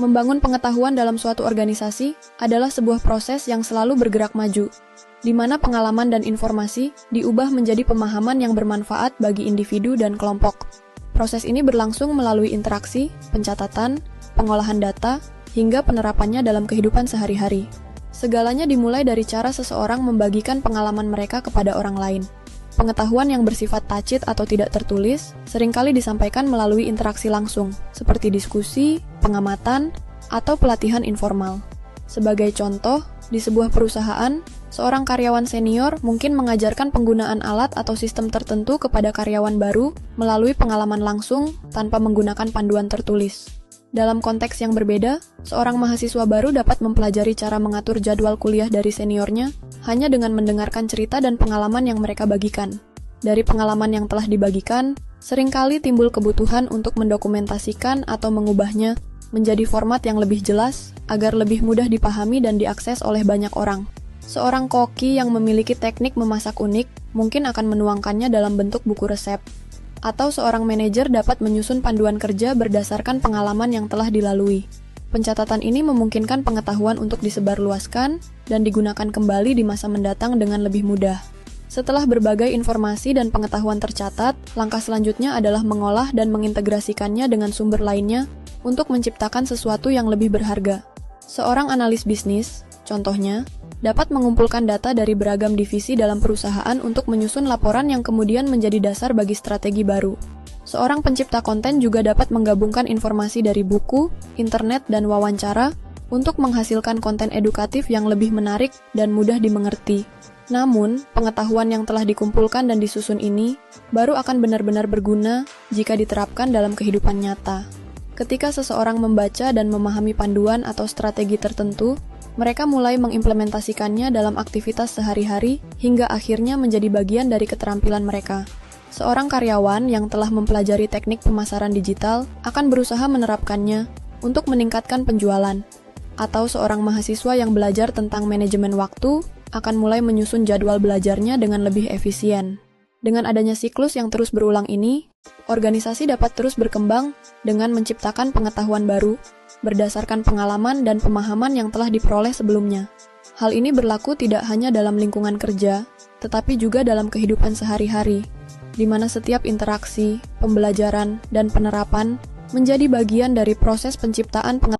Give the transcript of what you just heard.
Membangun pengetahuan dalam suatu organisasi adalah sebuah proses yang selalu bergerak maju, di mana pengalaman dan informasi diubah menjadi pemahaman yang bermanfaat bagi individu dan kelompok. Proses ini berlangsung melalui interaksi, pencatatan, pengolahan data, hingga penerapannya dalam kehidupan sehari-hari. Segalanya dimulai dari cara seseorang membagikan pengalaman mereka kepada orang lain. Pengetahuan yang bersifat tacit atau tidak tertulis seringkali disampaikan melalui interaksi langsung, seperti diskusi, pengamatan, atau pelatihan informal. Sebagai contoh, di sebuah perusahaan, seorang karyawan senior mungkin mengajarkan penggunaan alat atau sistem tertentu kepada karyawan baru melalui pengalaman langsung tanpa menggunakan panduan tertulis. Dalam konteks yang berbeda, seorang mahasiswa baru dapat mempelajari cara mengatur jadwal kuliah dari seniornya hanya dengan mendengarkan cerita dan pengalaman yang mereka bagikan. Dari pengalaman yang telah dibagikan, seringkali timbul kebutuhan untuk mendokumentasikan atau mengubahnya menjadi format yang lebih jelas agar lebih mudah dipahami dan diakses oleh banyak orang. Seorang koki yang memiliki teknik memasak unik mungkin akan menuangkannya dalam bentuk buku resep. Atau seorang manajer dapat menyusun panduan kerja berdasarkan pengalaman yang telah dilalui. Pencatatan ini memungkinkan pengetahuan untuk disebarluaskan dan digunakan kembali di masa mendatang dengan lebih mudah. Setelah berbagai informasi dan pengetahuan tercatat, langkah selanjutnya adalah mengolah dan mengintegrasikannya dengan sumber lainnya untuk menciptakan sesuatu yang lebih berharga. Seorang analis bisnis, contohnya, dapat mengumpulkan data dari beragam divisi dalam perusahaan untuk menyusun laporan yang kemudian menjadi dasar bagi strategi baru. Seorang pencipta konten juga dapat menggabungkan informasi dari buku, internet, dan wawancara untuk menghasilkan konten edukatif yang lebih menarik dan mudah dimengerti. Namun, pengetahuan yang telah dikumpulkan dan disusun ini baru akan benar-benar berguna jika diterapkan dalam kehidupan nyata. Ketika seseorang membaca dan memahami panduan atau strategi tertentu, mereka mulai mengimplementasikannya dalam aktivitas sehari-hari hingga akhirnya menjadi bagian dari keterampilan mereka. Seorang karyawan yang telah mempelajari teknik pemasaran digital akan berusaha menerapkannya untuk meningkatkan penjualan. Atau seorang mahasiswa yang belajar tentang manajemen waktu akan mulai menyusun jadwal belajarnya dengan lebih efisien. Dengan adanya siklus yang terus berulang ini, organisasi dapat terus berkembang dengan menciptakan pengetahuan baru berdasarkan pengalaman dan pemahaman yang telah diperoleh sebelumnya. Hal ini berlaku tidak hanya dalam lingkungan kerja, tetapi juga dalam kehidupan sehari-hari, di mana setiap interaksi, pembelajaran, dan penerapan menjadi bagian dari proses penciptaan pengetahuan